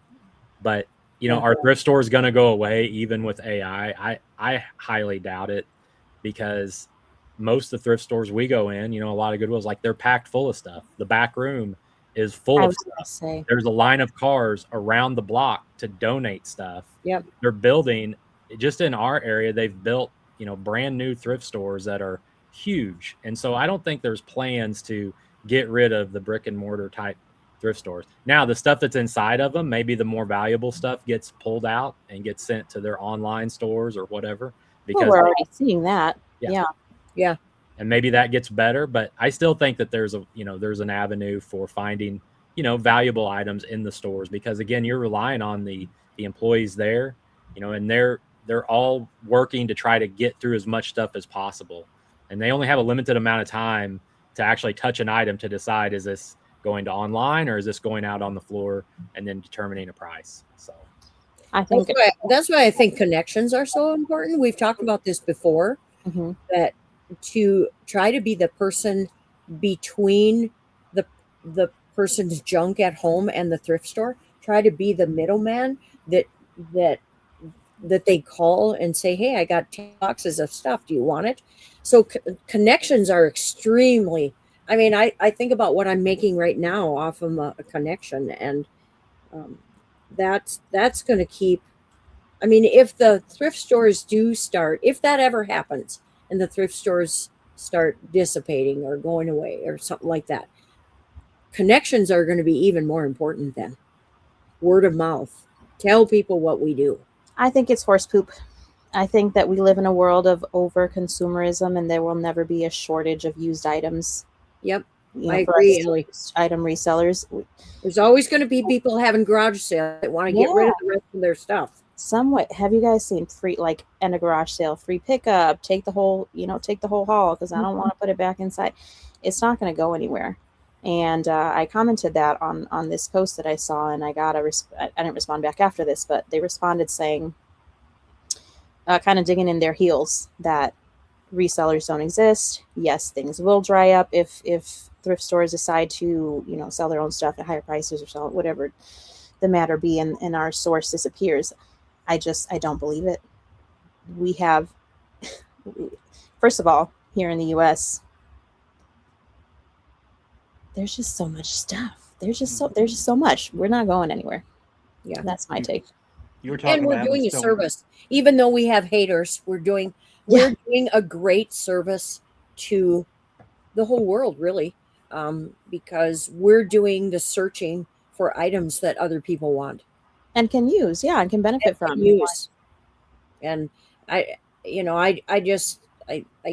but our thrift store is going to go away even with AI. I highly doubt it, because most of the thrift stores we go in, a lot of Goodwills, like, they're packed full of stuff. The back room is full of stuff. There's a line of cars around the block to donate stuff. Yep. They're building, just in our area, they've built, brand new thrift stores that are huge. And so I don't think there's plans to get rid of the brick and mortar type thrift stores. Now, the stuff that's inside of them, maybe the more valuable stuff gets pulled out and gets sent to their online stores or whatever. Because we're already seeing that. Yeah. And maybe that gets better, but I still think that there's an avenue for finding, valuable items in the stores, because again, you're relying on the employees there, and they're all working to try to get through as much stuff as possible. And they only have a limited amount of time to actually touch an item to decide, is this going to online or is this going out on the floor, and then determining a price. So I think that's why I think connections are so important. We've talked about this before, that to try to be the person between the person's junk at home and the thrift store, try to be the middleman that they call and say, hey, I got 10 boxes of stuff. Do you want it? So connections are extremely, I think about what I'm making right now off of a connection, and that's going to keep, if the thrift stores do start, if that ever happens and the thrift stores start dissipating or going away or something like that, connections are going to be even more important then. Word of mouth. Tell people what we do. I think it's horse poop. I think that we live in a world of over consumerism, and there will never be a shortage of used items. Yep. I agree, Ellie. Item resellers. There's always going to be people having garage sales that want to get rid of the rest of their stuff. Somewhat. Have you guys seen free, like, in a garage sale, free pickup, take the whole haul, because I don't want to put it back inside. It's not going to go anywhere. And I commented that on this post that I saw, and I got I didn't respond back after this, but they responded saying, kind of digging in their heels, that resellers don't exist. Yes, things will dry up if thrift stores decide to, sell their own stuff at higher prices or sell whatever the matter be, and our source disappears. I don't believe it. We have, first of all, here in the US, there's just so much stuff. There's just so much. We're not going anywhere. Yeah, that's my take. You were talking, and we're doing a service, even though we have haters. We're doing a great service to the whole world, really, because we're doing the searching for items that other people want and can use, and can benefit from. Use. And I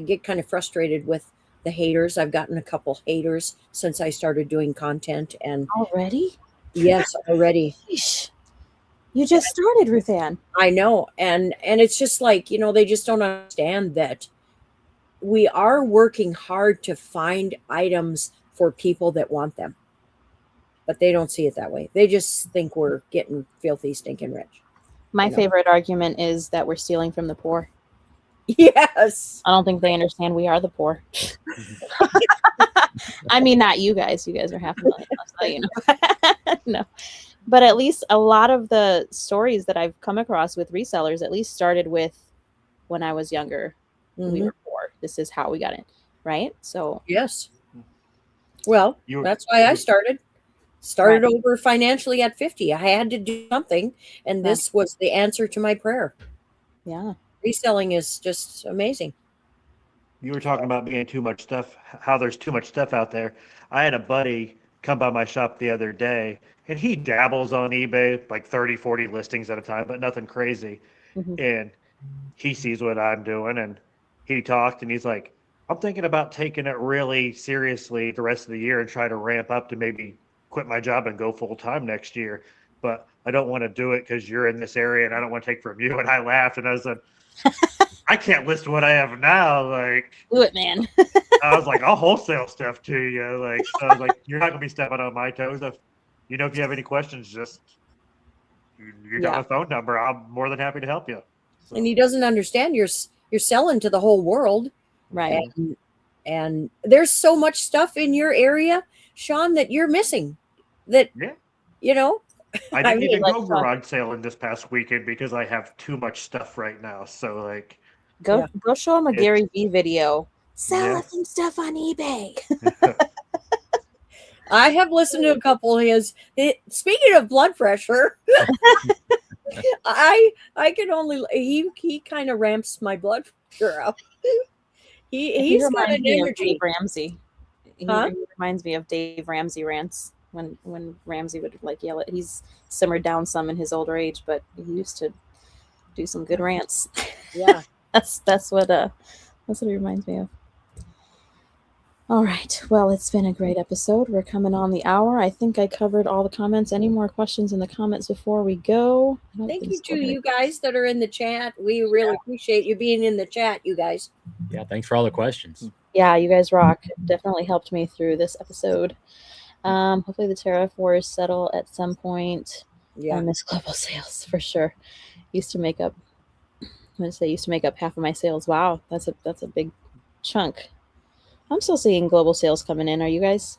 get kind of frustrated with the haters. I've gotten a couple haters since I started doing content. And already? Yes, already. You just started, Ruthanne. I know. And it's just like, they just don't understand that we are working hard to find items for people that want them. But they don't see it that way. They just think we're getting filthy, stinking rich. My favorite argument is that we're stealing from the poor. Yes. I don't think they understand we are the poor. Not you guys. You guys are $500,000. No. But at least a lot of the stories that I've come across with resellers at least started with, when I was younger, we were poor. This is how we got in, right? So yes. Well, that's why I started over financially at 50. I had to do something, and this was the answer to my prayer. Yeah. Reselling is just amazing. You were talking about being too much stuff, how there's too much stuff out there. I had a buddy come by my shop the other day, and he dabbles on eBay, like 30, 40 listings at a time, but nothing crazy. And he sees what I'm doing, and he talked, and he's like, I'm thinking about taking it really seriously the rest of the year and try to ramp up to maybe quit my job and go full time next year. But I don't want to do it because you're in this area and I don't want to take from you. And I laughed, and I said, I can't list what I have now. Like, Do it, man. I was like, I'll wholesale stuff to you. Like, so I was like, you're not gonna be stepping on my toes. If you have any questions, just you got Yeah. my phone number. I'm more than happy to help you. So, And he doesn't understand you're selling to the whole world. Right. And there's so much stuff in your area, Sean, that you're missing. That Yeah. you know. I didn't mean, even like, go garage sailing this past weekend because I have too much stuff right now. So like, Go show him a It's- Gary Vee video. Sell Yeah. some stuff on eBay. I have listened to a couple of his. Speaking of blood pressure, I can only he kind of ramps my blood pressure up. He's got reminds an me of energy. Dave Ramsey. He Huh? reminds me of Dave Ramsey rants when Ramsey would like yell at. He's simmered down some in his older age, but he used to do some good rants. Yeah. That's what it reminds me of. All right. Well, it's been a great episode. We're coming on the hour. I think I covered all the comments. Any more questions in the comments before we go? I don't Thank think you so. to you guys that are in the chat. We really appreciate you being in the chat, you guys. Yeah, thanks for all the questions. Yeah, you guys rock. Definitely helped me through this episode. Hopefully the tariff wars settle at some point. Yeah. I miss global sales for sure. Used to make up half of my sales. Wow, that's a big chunk. I'm still seeing global sales coming in. Are you guys?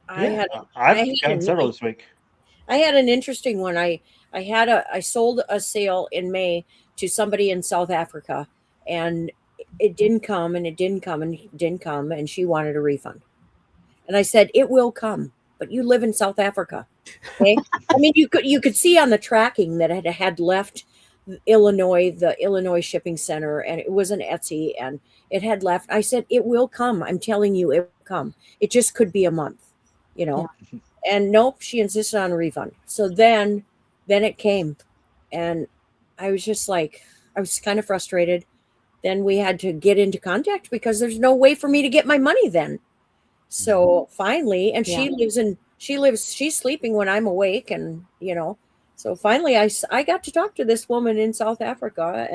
I've had gotten several this week. I had an interesting one. I sold a sale in May to somebody in South Africa, and it didn't come, and it didn't come, and it didn't come, and she wanted a refund. And I said, it will come, but you live in South Africa. Okay. I mean, you could see on the tracking that it had left Illinois, the Illinois shipping center, and it was an Etsy, and it had left. I said, it will come. I'm telling you, it will come. It just could be a month, And nope, she insisted on a refund. So then it came, and I was just like, I was kind of frustrated. Then we had to get into contact because there's no way for me to get my money then. So finally, and she's sleeping when I'm awake, and so finally I got to talk to this woman in South Africa,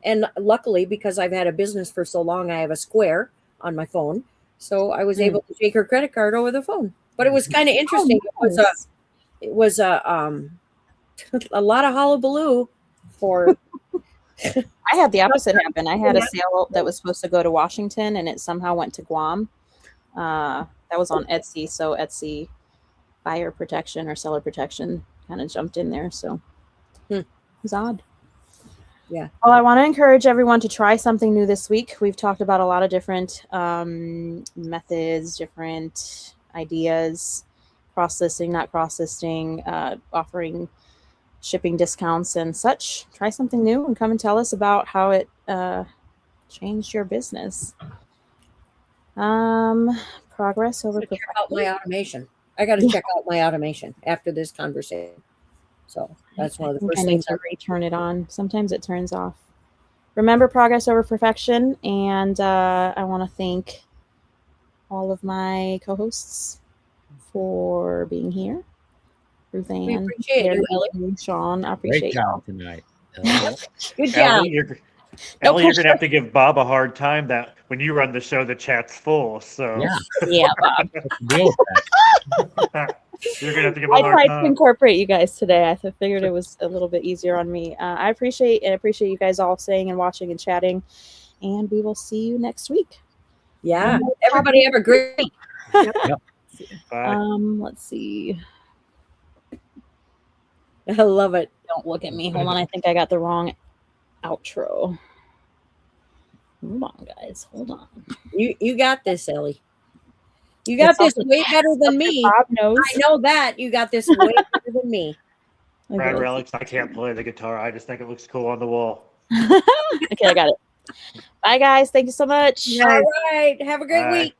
and luckily, because I've had a business for so long, I have a Square on my phone, so I was able to take her credit card over the phone. But it was kind of interesting. Nice. It was a lot of hullabaloo for. I had the opposite happen. I had a sale that was supposed to go to Washington, and it somehow went to Guam. That was on Etsy, so Etsy buyer protection or seller protection kind of jumped in there. So it was odd. Yeah. Well, I want to encourage everyone to try something new this week. We've talked about a lot of different methods, different ideas, cross-listing, not cross-listing, offering shipping discounts and such. Try something new and come and tell us about how it changed your business. Progress over. Check out my automation. I got to check out my automation after this conversation. So that's one of the first things. I return it on. Sometimes it turns off. Remember, progress over perfection. And I want to thank all of my co-hosts for being here. Ruthanne, We appreciate you, Ellie. Sean, I Great appreciate you. job tonight. Good job. Ellie, you're gonna have to give Bob a hard time that when you run the show, the chat's full. So Yeah, Bob. Deal with that. you're gonna have to give him a I hard tried to time. incorporate you guys today. I figured it was a little bit easier on me. I appreciate you guys all staying and watching and chatting. And we will see you next week. Yeah. Everybody have a great week. Yep. Bye. Let's see. I love it. Don't look at me. Hold on. I think I got the wrong outro. Hold on, guys. Hold on. You got this, Ellie. You got this way better than me. Bob knows. I know that. You got this way better than me. Brad Relics, I can't play the guitar. I just think it looks cool on the wall. Okay, I got it. Bye, guys. Thank you so much. All right. Have a great Bye. week.